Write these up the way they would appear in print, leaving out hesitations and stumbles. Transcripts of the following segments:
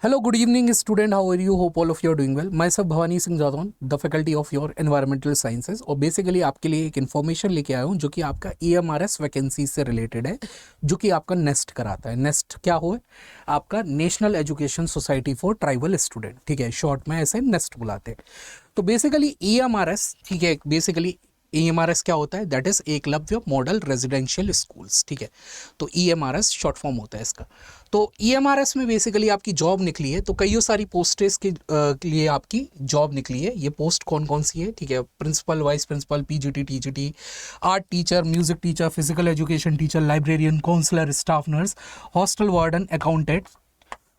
Hello, good evening, student. How are you? Hope all of you are doing well. Myself Bhavani Singh Jadaun, the faculty of your environmental sciences, और basically आपके लिए एक information लेके आया हूँ जो कि आपका EMRS वैकेंसी से रिलेटेड है, जो कि आपका नेस्ट कराता है। नेस्ट क्या हो, आपका national education society for tribal student, ठीक है, शॉर्ट में ऐसे नेस्ट बुलाते हैं। तो बेसिकली EMRS, ठीक है, बेसिकली EMRS क्या होता है, that is Eklavya model residential schools, ठीक है। तो EMRS शॉर्ट फॉर्म होता है इसका। तो EMRS में बेसिकली आपकी जॉब निकली है, तो कई सारी पोस्टेस के लिए आपकी जॉब निकली है। ये पोस्ट कौन कौन सी है, ठीक है, principal, vice principal, PGT, TGT, art teacher, music teacher, physical education teacher, librarian, counsellor, staff nurse, hostel warden, accountant,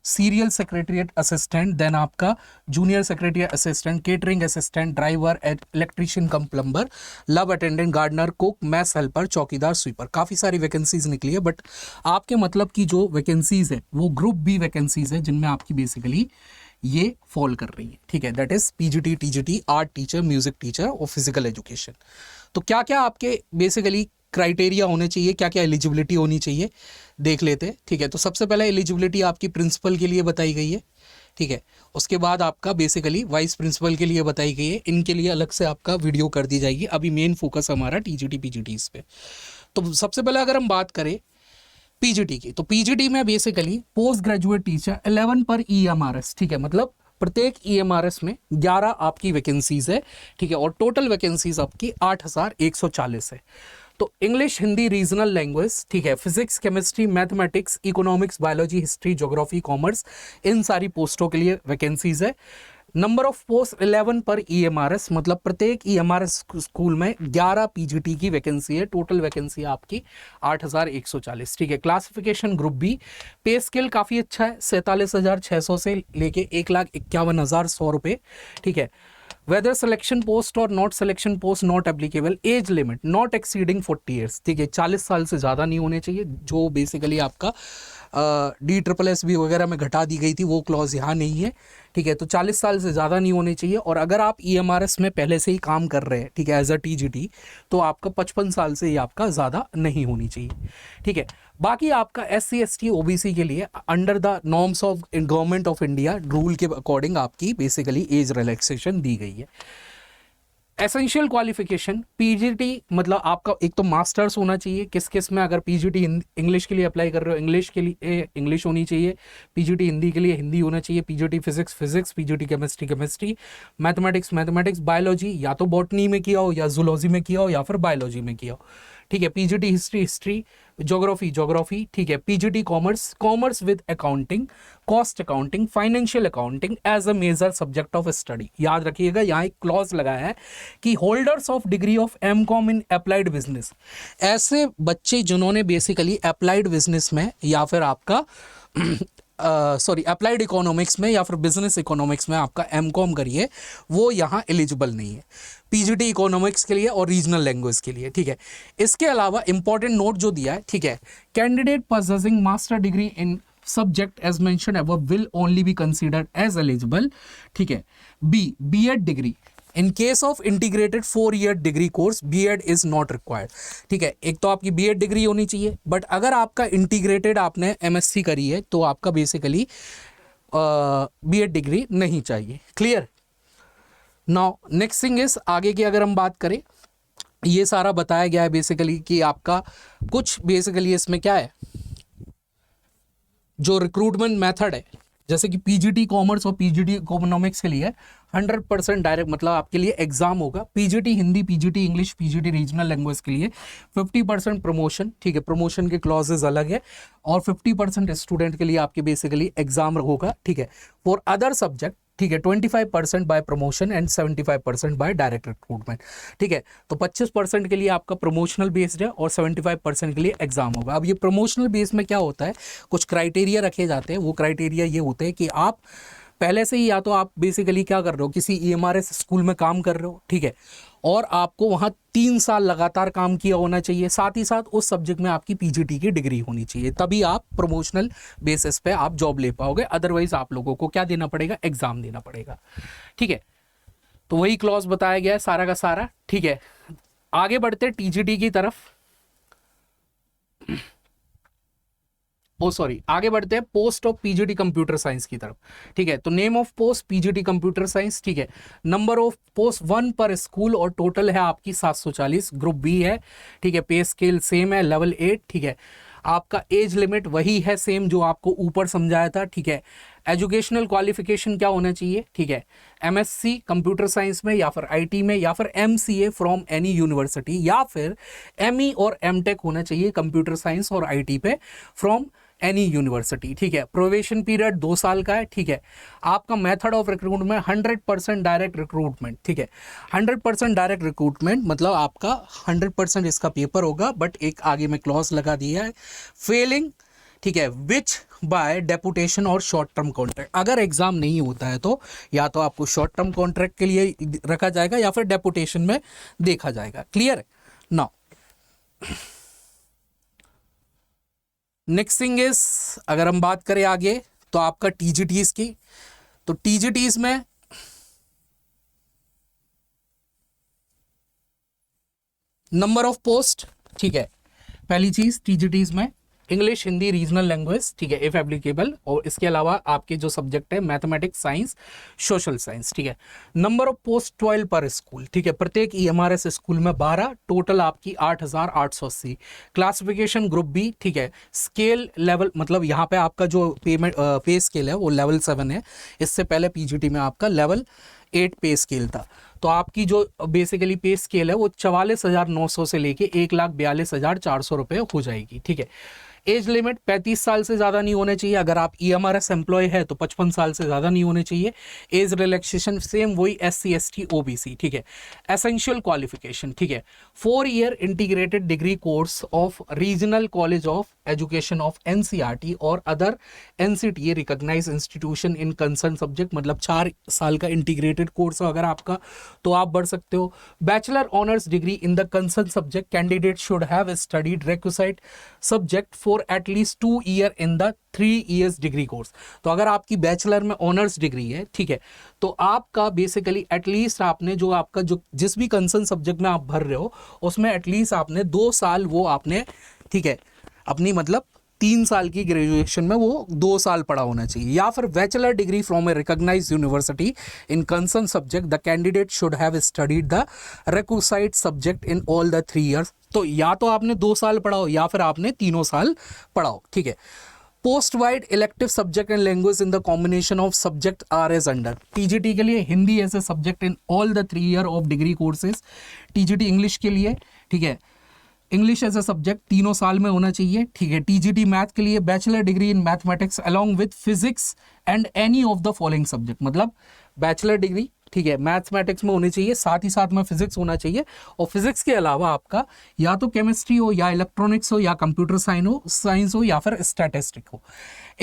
serial secretariat assistant, then आपका junior secretary assistant, catering assistant, driver, electrician cum plumber, lab attendant, gardener, cook, mess helper, चौकीदार, sweeper. काफ़ी सारी vacancies निकली है, but आपके मतलब की जो वैकेंसीज है वो ग्रुप बी वैकेंसीज है, जिनमें आपकी बेसिकली ये फॉल कर रही है, ठीक है, that is PGT, TGT, art teacher, music teacher और फिजिकल एजुकेशन। तो क्या क्या आपके बेसिकली क्राइटेरिया होने चाहिए, क्या क्या एलिजिबिलिटी होनी चाहिए, देख लेते हैं, ठीक है। तो सबसे पहले एलिजिबिलिटी आपकी प्रिंसिपल के लिए बताई गई है, ठीक है। उसके बाद आपका बेसिकली वाइस प्रिंसिपल के लिए बताई गई है, इनके लिए अलग से आपका वीडियो कर दी जाएगी। अभी मेन फोकस हमारा TGT PGT इस पे। तो सबसे पहले अगर हम बात करें PGT की, तो PGT में बेसिकली पोस्ट ग्रेजुएट टीचर 11 पर EMRS, ठीक है, मतलब प्रत्येक EMRS में 11 आपकी वैकेंसीज है, ठीक है, और टोटल वैकेंसीज आपकी 8140 है। तो इंग्लिश, हिंदी, रीजनल लैंग्वेज, ठीक है, physics, chemistry, mathematics, economics, biology, history, geography, commerce, इन सारी पोस्टों के लिए वैकेंसीज है। नंबर ऑफ पोस्ट 11 पर EMRS, मतलब प्रत्येक EMRS स्कूल में 11 PGT की वैकेंसी है। टोटल वैकेंसी आपकी 8140, ठीक है। Classification group B. Pay scale काफ़ी अच्छा है, 47,600 से लेके 1,51,100 रुपये, ठीक है। वेदर सिलेक्शन पोस्ट और not selection post not applicable. Age limit not exceeding 40 years, ठीक है, 40 साल से ज़्यादा नहीं होने चाहिए, जो बेसिकली आपका DSSS वगैरह में घटा दी गई थी, वो क्लॉज यहाँ नहीं है, ठीक है। तो 40 साल से ज़्यादा नहीं होने चाहिए, और अगर आप EMRS में पहले से ही काम कर रहे हैं, ठीक है, एज अ TGT, तो आपका 55 साल से ही आपका ज़्यादा नहीं होनी चाहिए, ठीक है। बाकी आपका SC ST OBC के लिए under the norms of government of India rule के अकॉर्डिंग आपकी बेसिकली एज रिलैक्सेशन दी गई है। एसेंशियल क्वालिफिकेशन PGT, मतलब आपका एक तो मास्टर्स होना चाहिए। किस किस में, अगर PGT इंग्लिश के लिए अप्लाई कर रहे हो, इंग्लिश के लिए इंग्लिश होनी चाहिए, PGT हिंदी के लिए हिंदी होना चाहिए, PGT physics physics, PGT chemistry chemistry, mathematics mathematics, biology या तो बॉटनी में किया हो, या जूलॉजी में किया हो, या फिर बायोलॉजी में किया हो, ठीक है। PGT history history, geography geography, ठीक है। PGT commerce, commerce with accounting, cost accounting, financial accounting as a major subject of study. याद रखिएगा, यहाँ एक क्लॉज लगाया है कि holders of degree of MCOM in applied business, ऐसे बच्चे जिन्होंने बेसिकली अप्लाइड बिजनेस में या फिर आपका अप्लाइड इकोनॉमिक्स में या फिर बिजनेस इकोनॉमिक्स में आपका MCOM करिए, वो यहाँ एलिजिबल नहीं है PGT इकोनॉमिक्स के लिए और रीजनल लैंग्वेज के लिए, ठीक है। इसके अलावा इंपॉर्टेंट नोट जो दिया है, ठीक है, candidate possessing master degree in subject as mention above will only be considered as eligible, ठीक है। B.Ed degree in case of integrated 4-year degree course B.Ed is not required, ठीक है। एक तो आपकी B.Ed डिग्री होनी चाहिए, बट अगर आपका इंटीग्रेटेड आपने MSc करी है तो आपका बेसिकली B.Ed डिग्री नहीं चाहिए। Clear. Now next thing is, आगे की अगर हम बात करें, ये सारा बताया गया है बेसिकली कि आपका कुछ बेसिकली इसमें क्या है, जो रिक्रूटमेंट मेथड है, जैसे कि PGT कॉमर्स और PGT इकोनॉमिक्स के लिए 100% डायरेक्ट, मतलब आपके लिए एग्जाम होगा। PGT Hindi, PGT English, PGT regional language के लिए 50% प्रमोशन, ठीक है, प्रमोशन के क्लॉजेज अलग है, और 50% स्टूडेंट के लिए आपके बेसिकली एग्जाम होगा, ठीक है। फॉर अदर सब्जेक्ट, ठीक है, 25% by promotion and 75% by direct recruitment, ठीक है। तो 25% के लिए आपका प्रमोशनल बेस्ड है और 75% के लिए एग्जाम होगा। अब ये प्रमोशनल बेस में क्या होता है, कुछ क्राइटेरिया रखे जाते हैं। वो क्राइटेरिया ये होते हैं कि आप पहले से ही, या तो आप बेसिकली क्या कर रहे हो, किसी EMRS स्कूल में काम कर रहे हो, ठीक है, और आपको वहाँ 3 साल लगातार काम किया होना चाहिए, साथ ही साथ उस सब्जेक्ट में आपकी PGT की डिग्री होनी चाहिए, तभी आप प्रमोशनल बेसिस पे आप जॉब ले पाओगे। अदरवाइज आप लोगों को क्या देना पड़ेगा, एग्जाम देना पड़ेगा, ठीक है। तो वही क्लॉज बताया गया है सारा का सारा, ठीक है। आगे बढ़ते TGT की तरफ। ओ सॉरी, आगे बढ़ते हैं post of PGT computer science की तरफ। ठीक है, तो name of post PGT computer science. ठीक है, नंबर ऑफ पोस्ट 1 पर स्कूल और टोटल है आपकी 740। ग्रुप बी है। ठीक है, पे स्केल सेम है, लेवल 8। ठीक है, आपका एज लिमिट वही है सेम जो आपको ऊपर समझाया था। ठीक है, एजुकेशनल क्वालिफिकेशन क्या होना चाहिए? ठीक है, एमएससी कंप्यूटर साइंस में या फिर आईटी में या फिर एमसीए फ्रॉम एनी यूनिवर्सिटी या फिर एमई और एमटेक होना चाहिए कंप्यूटर साइंस और आईटी पे फ्रॉम एनी यूनिवर्सिटी। ठीक है, प्रोवेशन पीरियड 2 साल का है। ठीक है, आपका method of recruitment 100% direct recruitment. ठीक है, 100% डायरेक्ट रिक्रूटमेंट मतलब आपका 100% इसका पेपर होगा, बट एक आगे में क्लॉज लगा दिया है, फेलिंग। ठीक है, विच बाय डेपुटेशन और शॉर्ट टर्म कॉन्ट्रैक्ट। अगर एग्जाम नहीं होता है तो या तो आपको शॉर्ट टर्म कॉन्ट्रैक्ट के लिए रखा जाएगा या फिर डेपुटेशन में देखा जाएगा। क्लियर है? नाउ नेक्स्ट थिंग इज, अगर हम बात करें आगे तो आपका टीजीटीज की, तो टीजीटीज में नंबर ऑफ पोस्ट। ठीक है, पहली चीज टीजीटीज में इंग्लिश, हिंदी, रीजनल लैंग्वेज। ठीक है, इफ एप्लीकेबल। और इसके अलावा आपके जो सब्जेक्ट है मैथमेटिक्स, साइंस, सोशल साइंस। ठीक है, नंबर ऑफ पोस्ट 12 पर स्कूल। ठीक है, प्रत्येक ईएमआरएस स्कूल में 12, टोटल आपकी 8880। Classification group B. ठीक है, स्केल लेवल मतलब यहाँ पे आपका जो पेमेंट पे स्केल है वो लेवल 7 है। इससे पहले पीजीटी में आपका लेवल 8 पे स्केल था। तो आपकी जो बेसिकली पे स्केल है वो 44,900 से लेके 1,42,400 रुपये हो जाएगी। ठीक है, एज लिमिट 35 साल से ज़्यादा नहीं होना चाहिए। अगर आप ईएमआरएस एम्प्लॉय है तो 55 साल से ज़्यादा नहीं होने चाहिए। एज रिलैक्सेशन सेम वही SC ST OBC। ठीक है, एसेंशियल क्वालिफिकेशन। ठीक है, 4 year integrated degree course of regional college of education of NCERT और other NCTA recognise institution in concern subject. मतलब 4 साल का इंटीग्रेटेड कोर्स अगर आपका तो आप बढ़ सकते हो। Bachelor honours degree in the concern subject, candidate should have studied requisite subject for at least 2 year in the 3 years degree course. तो अगर आपकी बैचलर में ऑनर्स डिग्री है, ठीक है, तो आपका बेसिकली एटलीस्ट आपने जो आपका जो जिस भी कंसर्न सब्जेक्ट में आप भर रहे हो उसमें एटलीस्ट आपने 2 साल वो आपने, ठीक है, अपनी मतलब 3 साल की ग्रेजुएशन में वो 2 साल पढ़ा होना चाहिए। या फिर bachelor degree from a recognised university in concern subject, the candidate should have studied the requisite subject in all the 3 years. तो या तो आपने 2 साल पढ़ाओ या फिर आपने 3 साल पढ़ाओ। ठीक है, post wise elective subject and language in the combination of subject are as under. TGT के लिए Hindi as a subject in all the 3 year of degree courses. TGT English के लिए, ठीक है, इंग्लिश एज ए सब्जेक्ट 3 साल में होना चाहिए। ठीक है, टीजीटी मैथ के लिए bachelor degree in mathematics along with physics and any of the following subject. मतलब बैचलर डिग्री, ठीक है, मैथमेटिक्स में होनी चाहिए, साथ ही साथ में फिजिक्स होना चाहिए। और फिजिक्स के अलावा आपका या तो केमिस्ट्री हो या इलेक्ट्रॉनिक्स हो या कंप्यूटर साइंस हो या फिर स्टैटिस्टिक हो।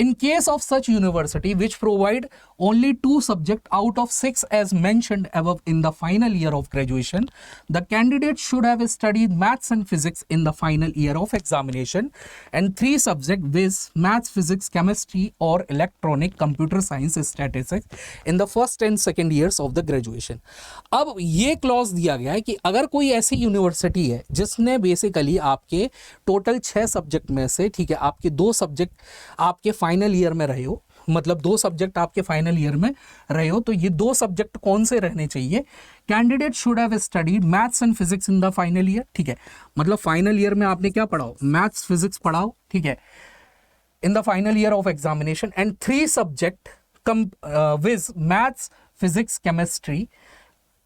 In case of such university which provide only 2 subjects out of 6 as mentioned above in the final year of graduation, the candidate should have studied maths and physics in the final year of examination and 3 subjects with maths, physics, chemistry or electronic, computer science, statistics in the first and second years of the graduation. अब ये clause दिया गया है कि अगर कोई ऐसी university है जिसने बेसिकली आपके टोटल 6 सब्जेक्ट में से, ठीक है, आपके 2 सब्जेक्ट आपके फाइनल ईयर में रहे हो, मतलब 2 सब्जेक्ट आपके फाइनल ईयर में रहे हो, तो ये 2 सब्जेक्ट कौन से रहने चाहिए? Candidate should have studied maths and physics in the final year. ठीक है, मतलब फाइनल ईयर में आपने क्या पढ़ाओ? मैथ्स फिजिक्स पढ़ाओ। ठीक है, इन the final year of examination and 3 subject with maths, physics, chemistry.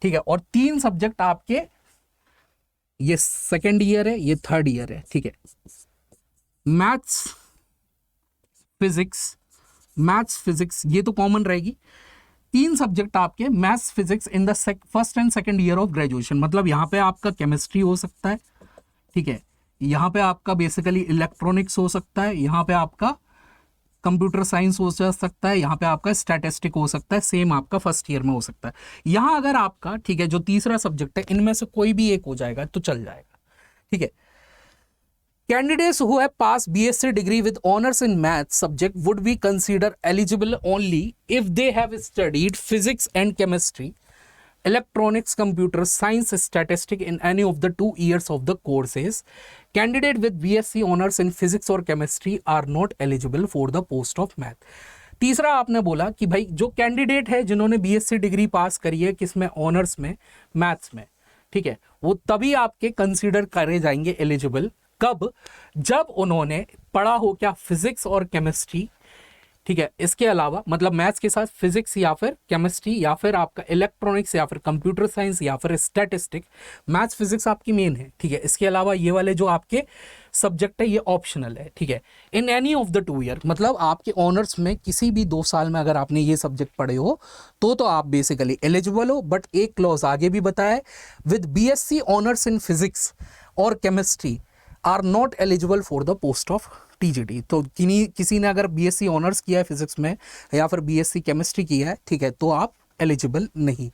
ठीक है, और 3 सब्जेक्ट आपके, ये सेकेंड ईयर है, ये थर्ड ईयर है। ठीक है, मैथ्स फिजिक्स ये तो कॉमन रहेगी। 3 सब्जेक्ट आपके maths physics in the first and second year of graduation. मतलब यहाँ पे आपका केमिस्ट्री हो सकता है, ठीक है, यहाँ पे आपका बेसिकली इलेक्ट्रॉनिक्स हो सकता है, यहाँ पे आपका कंप्यूटर साइंस हो सकता है, यहाँ पे आपका स्टैटिस्टिक हो सकता है, सेम आपका फर्स्ट ईयर में हो सकता है। यहाँ अगर आपका, ठीक है, जो तीसरा सब्जेक्ट है इनमें से कोई भी एक हो जाएगा तो चल जाएगा। ठीक है, candidates who have passed BSc degree with honors in math subject would be considered eligible only if they have studied physics and chemistry electronics, computer science, statistic in any of the 2 years of the courses. Candidate with BSc honors in physics or chemistry are not eligible for the post of math. तीसरा आपने बोला कि भाई जो candidate है जिन्होंने BSc degree पास करी है किसमें, ऑनर्स में, मैथ्स में, ठीक है, वो तभी आपके कंसीडर करे जाएंगे एलिजिबल, कब, जब उन्होंने पढ़ा हो क्या, फिजिक्स और केमिस्ट्री, ठीक है, इसके अलावा मतलब मैथ्स के साथ फिजिक्स या फिर केमिस्ट्री या फिर आपका इलेक्ट्रॉनिक्स या फिर कंप्यूटर साइंस या फिर स्टैटिस्टिक, मैथ्स फिजिक्स आपकी मेन है, ठीक है, इसके अलावा ये वाले जो आपके सब्जेक्ट है ये ऑप्शनल है, ठीक है, इन एनी ऑफ द 2 ईयर, मतलब आपके ऑनर्स में किसी भी 2 साल में अगर आपने ये सब्जेक्ट पढ़े हो तो आप बेसिकली एलिजिबल हो। बट एक क्लॉज आगे भी बताया, with BSc honours in physics और chemistry are not eligible for the post of TGT. तो किसी ने अगर बीएससी ऑनर्स किया है फिजिक्स में या फिर बीएससी केमिस्ट्री किया है, ठीक है, तो आप एलिजिबल नहीं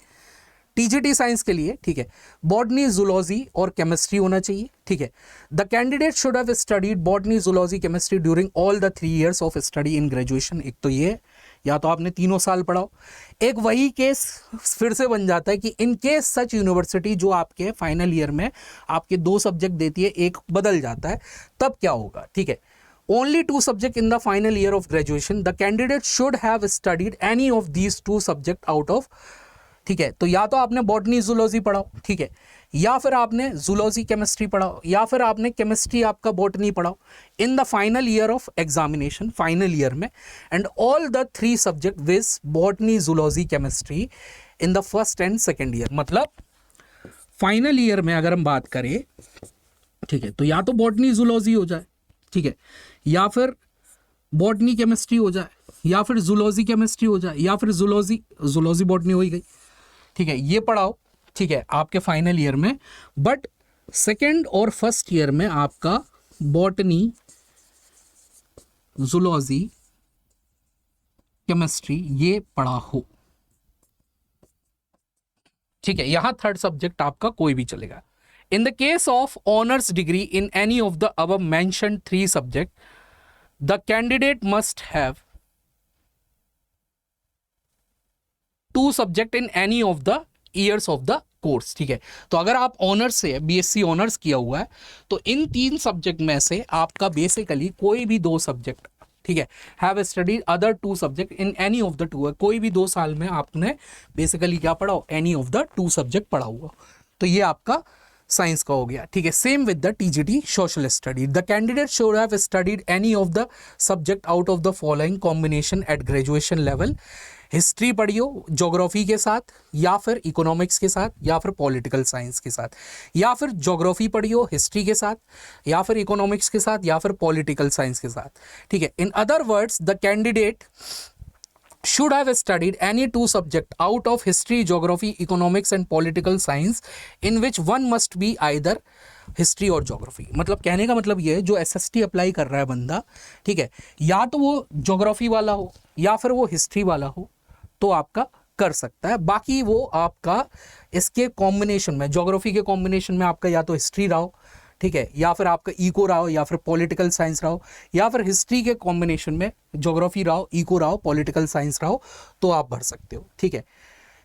टीजीटी साइंस के लिए, ठीक है। बॉटनी, जूलॉजी और केमिस्ट्री होना चाहिए, ठीक है। The candidate should have studied botany, zoology, chemistry during all the 3 years of study in graduation. एक तो ये, या तो आपने 3 साल पढ़ा हो। एक वही केस फिर से बन जाता है कि इन केस सच यूनिवर्सिटी जो आपके फाइनल ईयर में आपके 2 सब्जेक्ट देती है, एक बदल जाता है, तब क्या होगा, ठीक है। Only 2 subjects in the final year of graduation. The candidate should have studied any of these 2 subjects out of, ठीक है, तो या तो आपने बॉटनी जूलॉजी पढ़ाओ, ठीक है, या फिर आपने जूलॉजी केमिस्ट्री पढ़ाओ, या फिर आपने केमिस्ट्री आपका बॉटनी पढ़ाओ in the final year of examination, final year में, and all the 3 subject viz botany, zoology, chemistry in the first and second year. मतलब फाइनल ईयर में अगर हम बात करें, ठीक है, तो या तो बॉटनी जूलॉजी हो जाए, ठीक है, या फिर बॉटनी केमिस्ट्री हो जाए, या फिर जूलॉजी केमिस्ट्री हो जाए, या फिर जूलॉजी बॉटनी हो ही गई, ठीक है, ये पढ़ाओ, ठीक है, आपके फाइनल ईयर में। बट सेकेंड और फर्स्ट ईयर में आपका बॉटनी, जूलॉजी, केमिस्ट्री ये पढ़ा हो, ठीक है, यहां थर्ड सब्जेक्ट आपका कोई भी चलेगा। In the case of honors degree in any of the above mentioned 3 subjects, the candidate must have 2 subjects in any of the years of the course, ठीक है। तो अगर आप ऑनर्स से बीएससी ऑनर्स किया हुआ है तो इन 3 सब्जेक्ट में से आपका बेसिकली कोई भी 2 सब्जेक्ट, ठीक है, have studied other 2 subject in any of the 2 है, कोई भी 2 साल में आपने बेसिकली क्या पढ़ा हो, एनी ऑफ द 2 सब्जेक्ट पढ़ा हुआ, तो ये आपका साइंस का हो गया, ठीक है। Same with the TGT social study, the candidate should have studied any of the subject out of the following combination at graduation level. History पढ़ियो ज्योग्राफी के साथ, या फिर इकोनॉमिक्स के साथ, या फिर पॉलिटिकल साइंस के साथ, या फिर ज्योग्राफी पढ़ियो हिस्ट्री के साथ, या फिर इकोनॉमिक्स के साथ, या फिर पॉलिटिकल साइंस के साथ, ठीक है। In other words, the candidate should have studied any 2 subjects out of history, geography, economics and political science in which one must be either history और ज्योग्राफी। मतलब कहने का मतलब ये है, जो एसएसटी अप्लाई कर रहा है बंदा, ठीक है, या तो वो ज्योग्राफी वाला हो या फिर वो हिस्ट्री वाला हो तो आपका कर सकता है। बाकी वो आपका इसके कॉम्बिनेशन में, ज्योग्राफी के कॉम्बिनेशन में आपका या तो हिस्ट्री रहा हो, ठीक है, या फिर आपका इको रहा हो, या फिर पॉलिटिकल साइंस रहा हो, या फिर हिस्ट्री के कॉम्बिनेशन में ज्योग्राफी रहा हो, इको रहा हो, पॉलिटिकल साइंस रहा हो, तो आप भर सकते हो, ठीक है।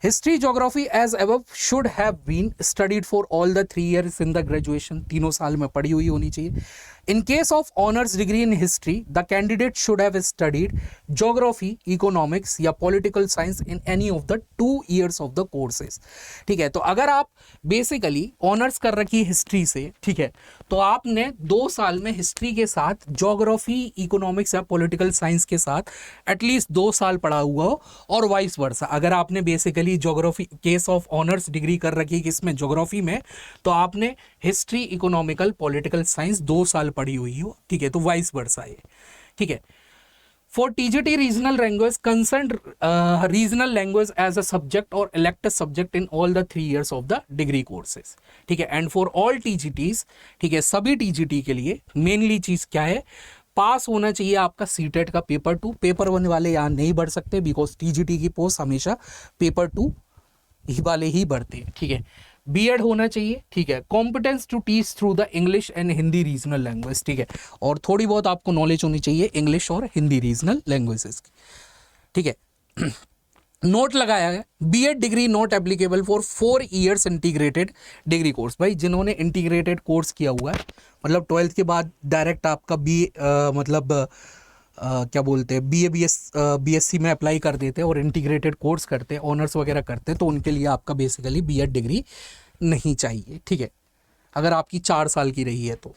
History geography as above should have been studied for all the 3 years in the graduation, 3 साल में पढ़ी हुई होनी चाहिए। In case of honours degree in history, the candidate should have studied geography, economics या political science in any of the 2 years of the courses, ठीक है। तो अगर आप बेसिकली ऑनर्स कर रखी हिस्ट्री से, ठीक है, तो आपने 2 साल में हिस्ट्री के साथ ज्योग्राफी, इकोनॉमिक्स या पॉलिटिकल साइंस के साथ एटलीस्ट 2 साल पढ़ा हुआ हो, और वाइस वर्सा। अगर आपने basically geography case of honours degree कर रखी है किसमें, ज्योग्राफी में, तो आपने हिस्ट्री, इकोनॉमिकल, पॉलिटिकल साइंस 2 साल पढ़ी हुई हो, ठीक है, तो वाइस वर्सा है, ठीक है। For TGT regional language, concerned regional language as a subject or elective subject in all the 3 years of the degree courses, ठीक है। And for all TGTs, ठीक है, सभी TGT के लिए मेनली चीज क्या है, पास होना चाहिए आपका सीटेट का पेपर 2। पेपर 1 वाले यहाँ नहीं बढ़ सकते, बिकॉज टीजीटी की पोस्ट हमेशा पेपर 2 वाले ही बढ़ते हैं, ठीक है। बीएड होना चाहिए, ठीक है। Competence to teach through the English and Hindi regional language, ठीक है, और थोड़ी बहुत आपको नॉलेज होनी चाहिए इंग्लिश और हिंदी रीजनल लैंग्वेजेस की, ठीक है। नोट लगाया है, B Ed degree not applicable for 4 years integrated degree course. भाई जिन्होंने इंटीग्रेटेड कोर्स किया हुआ है, मतलब 12th के बाद डायरेक्ट आपका मतलब क्या बोलते हैं बीएससी में अप्लाई कर देते हैं और इंटीग्रेटेड कोर्स करते हैं, ऑनर्स वगैरह करते हैं, तो उनके लिए आपका बेसिकली बीएड डिग्री नहीं चाहिए, ठीक है, अगर आपकी 4 साल की रही है तो।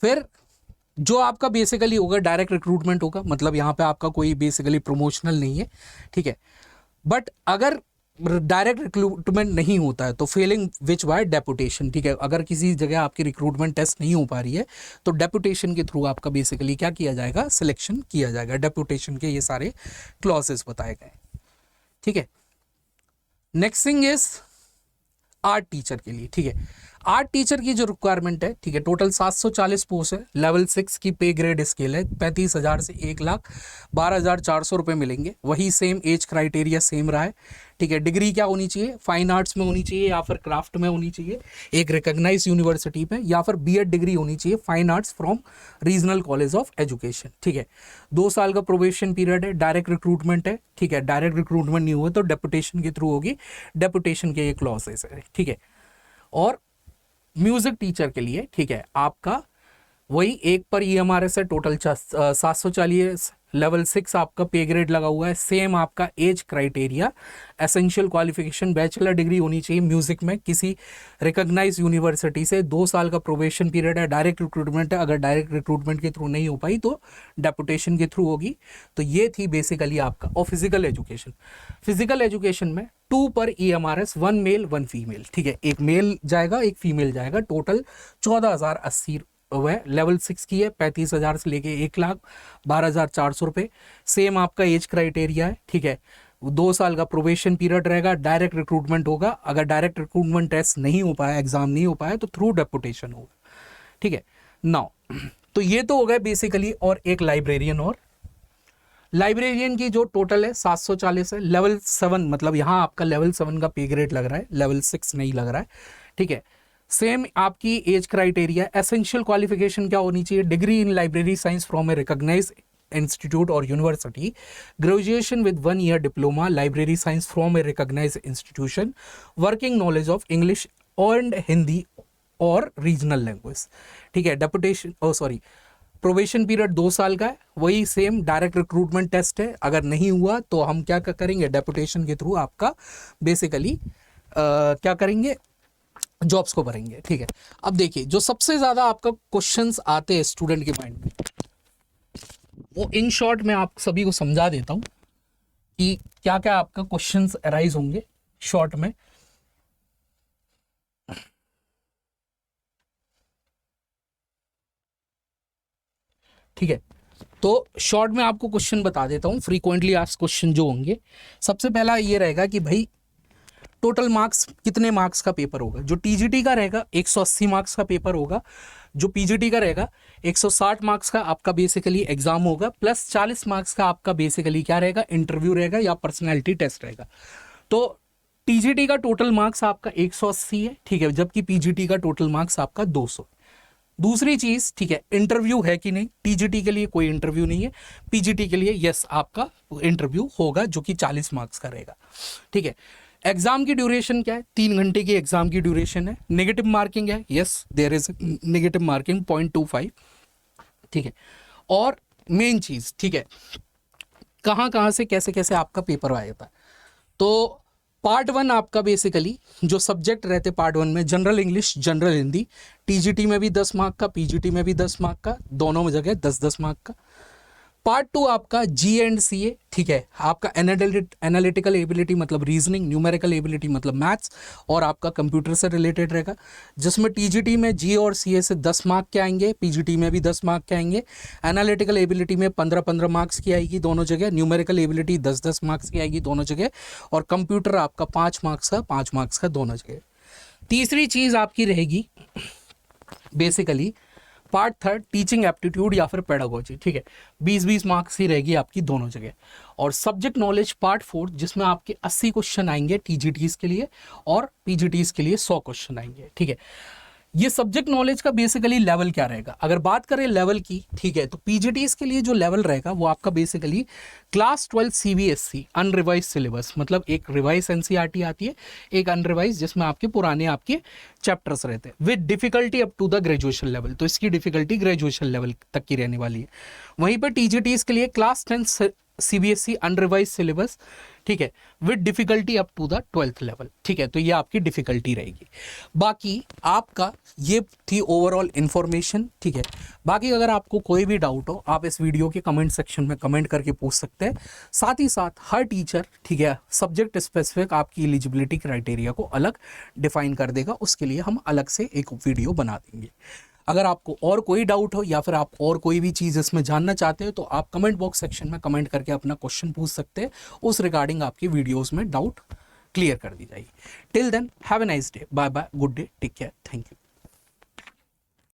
फिर जो आपका बेसिकली होगा डायरेक्ट रिक्रूटमेंट होगा, मतलब यहाँ पे आपका कोई बेसिकली प्रमोशनल नहीं है, ठीक है। बट अगर डायरेक्ट रिक्रूटमेंट नहीं होता है तो फेलिंग विच बाय डेपुटेशन, ठीक है, अगर किसी जगह आपकी रिक्रूटमेंट टेस्ट नहीं हो पा रही है तो डेपुटेशन के थ्रू आपका बेसिकली क्या किया जाएगा, सिलेक्शन किया जाएगा। डेपुटेशन के ये सारे क्लॉजेस बताए गए, ठीक है। Next thing is art teacher के लिए, ठीक है। आर्ट टीचर की जो रिक्वायरमेंट है, ठीक है, टोटल 740 पोस्ट है, लेवल 6 की पे ग्रेड स्केल है, 35,000 से 1,12,400 रुपये मिलेंगे। वही सेम एज क्राइटेरिया सेम रहा है, ठीक है। डिग्री क्या होनी चाहिए, फाइन आर्ट्स में होनी चाहिए या फिर क्राफ्ट में होनी चाहिए एक रिकॉग्नाइज यूनिवर्सिटी में, या फिर बीएड डिग्री होनी चाहिए fine arts from regional college of education, ठीक है। 2 साल का प्रोबेशन पीरियड है, डायरेक्ट रिक्रूटमेंट है, ठीक है। डायरेक्ट रिक्रूटमेंट नहीं हुआ तो डेपुटेशन के थ्रू होगी, डेपुटेशन के ये क्लॉजेस है, ठीक है। और म्यूजिक टीचर के लिए, ठीक है, आपका वही एक पर ईएमआरएस है, टोटल 740, लेवल 6 आपका पे ग्रेड लगा हुआ है, सेम आपका age criteria, essential qualification bachelor degree होनी चाहिए म्यूजिक में किसी रिकॉग्नाइज यूनिवर्सिटी से, 2 साल का प्रोबेशन पीरियड है, डायरेक्ट रिक्रूटमेंट है, अगर डायरेक्ट रिक्रूटमेंट के थ्रू नहीं हो पाई तो डेपुटेशन के थ्रू होगी। तो ये थी बेसिकली आपका। और फिजिकल एजुकेशन, फिजिकल एजुकेशन में 2 पर ईएमआरएस, 1 मेल 1 फीमेल, ठीक है, एक मेल जाएगा एक फीमेल जाएगा, टोटल 14,080 वह लेवल 6 की है, 35,000 से लेके 1,12,400 रुपये। सेम आपका एज क्राइटेरिया है, ठीक है। 2 साल का प्रोबेशन पीरियड रहेगा, डायरेक्ट रिक्रूटमेंट होगा, अगर डायरेक्ट रिक्रूटमेंट टेस्ट नहीं हो पाया, एग्जाम नहीं हो पाया तो थ्रू डेपुटेशन होगा, ठीक है। नाउ तो ये तो हो गया बेसिकली। और एक लाइब्रेरियन, और लाइब्रेरियन की जो टोटल है 740 है, लेवल 7, मतलब यहाँ आपका लेवल 7 का पे ग्रेड लग रहा है, लेवल 6 नहीं लग रहा है, ठीक है। सेम आपकी एज क्राइटेरिया, एसेंशियल क्वालिफिकेशन क्या होनी चाहिए, degree in library science from a recognise institute और university, graduation with 1 year diploma library science from a recognise institution, working knowledge of English and Hindi और रीजनल लैंग्वेज, ठीक है। Deputation probation period 2 साल का है, वही सेम डायरेक्ट रिक्रूटमेंट टेस्ट है, अगर नहीं हुआ तो हम क्या करेंगे, डेपुटेशन के थ्रू आपका बेसिकली क्या करेंगे, जॉब्स को भरेंगे, ठीक है। अब देखिए जो सबसे ज्यादा आपका क्वेश्चंस आते हैं स्टूडेंट के माइंड में, वो इन शॉर्ट में आप सभी को समझा देता हूं कि क्या क्या आपका क्वेश्चंस अराइज होंगे शॉर्ट में। ठीक है, तो शॉर्ट में आपको क्वेश्चन बता देता हूं, फ्रीक्वेंटली आस्क्ड क्वेश्चन जो होंगे। सबसे पहला ये रहेगा कि भाई टोटल मार्क्स कितने मार्क्स का पेपर होगा। जो टीजीटी का रहेगा 180 मार्क्स का पेपर होगा, जो पीजीटी का रहेगा 160 मार्क्स का आपका बेसिकली एग्जाम होगा, प्लस 40 मार्क्स का आपका बेसिकली क्या रहेगा, इंटरव्यू रहेगा या पर्सनैलिटी टेस्ट रहेगा। तो टीजीटी का टोटल मार्क्स आपका 180 है, ठीक है, जबकि पीजीटी का टोटल मार्क्स आपका 200। दूसरी चीज, ठीक है, इंटरव्यू है कि नहीं, टीजीटी के लिए कोई इंटरव्यू नहीं है, पीजीटी के लिए यस आपका इंटरव्यू होगा जो कि 40 मार्क्स का रहेगा, ठीक है। एग्जाम की ड्यूरेशन क्या है, 3 घंटे की एग्जाम की ड्यूरेशन है। नेगेटिव मार्किंग है, yes there is negative marking 0.25, ठीक है। और मेन चीज, ठीक है, कहाँ से कैसे कैसे आपका पेपर आ जाता है। तो पार्ट 1 आपका बेसिकली जो सब्जेक्ट रहते पार्ट 1 में general English, general Hindi, TGT में भी 10 मार्क का, पीजीटी में भी 10 मार्क का, दोनों जगह 10-10 मार्क का। पार्ट 2 आपका GNCA, ठीक है, आपका एनालिटिकल एबिलिटी मतलब रीजनिंग, न्यूमेरिकल एबिलिटी मतलब मैथ्स, और आपका कंप्यूटर से रिलेटेड रहेगा, जिसमें टीजीटी में G और CA से 10 मार्क के आएंगे, पीजीटी में भी 10 मार्क के आएंगे। एनालिटिकल एबिलिटी में 15-15 मार्क्स की आएगी दोनों जगह, न्यूमेरिकल एबिलिटी 10-10 मार्क्स की आएगी दोनों जगह, और कंप्यूटर आपका 5 मार्क्स का दोनों जगह। तीसरी चीज़ आपकी रहेगी बेसिकली पार्ट 3 टीचिंग एप्टीट्यूड या फिर पेडागोजी, ठीक है, 20-20 मार्क्स की रहेगी आपकी दोनों जगह। और सब्जेक्ट नॉलेज पार्ट 4 जिसमें आपके 80 क्वेश्चन आएंगे टीजीटीज के लिए, और पीजीटीज के लिए 100 क्वेश्चन आएंगे, ठीक है। ये सब्जेक्ट नॉलेज का बेसिकली लेवल क्या रहेगा, अगर बात करें लेवल की, ठीक है, तो पीजीटीज के लिए जो लेवल रहेगा वो आपका बेसिकली क्लास 12 CBSE अनरिवाइज सिलेबस, मतलब एक रिवाइज एनसीईआरटी आती है, एक अनरिवाइज जिसमें आपके पुराने आपके चैप्टर्स रहते हैं, with difficulty up to the graduation level, तो इसकी डिफिकल्टी ग्रेजुएशन लेवल तक की रहने वाली है। वहीं पर टीजीटीज के लिए क्लास 10 CBSE अनरिवाइज सिलेबस, ठीक है, with difficulty up to the 12th level, ठीक है, तो ये आपकी डिफिकल्टी रहेगी। बाकी आपका ये थी ओवरऑल इंफॉर्मेशन, ठीक है। बाकी अगर आपको कोई भी डाउट हो आप इस वीडियो के कमेंट सेक्शन में कमेंट करके पूछ सकते हैं। साथ ही साथ हर टीचर, ठीक है, सब्जेक्ट स्पेसिफिक आपकी एलिजिबिलिटी क्राइटेरिया को अलग डिफाइन कर देगा, उसके लिए हम अलग से एक वीडियो बना देंगे। अगर आपको और कोई डाउट हो या फिर आप और कोई भी चीज़ इसमें जानना चाहते हो तो आप कमेंट बॉक्स सेक्शन में कमेंट करके अपना क्वेश्चन पूछ सकते हैं, उस रिगार्डिंग आपकी वीडियोस में डाउट क्लियर कर दी जाएगी। Till then have a nice day, bye bye, good day, take care, thank you.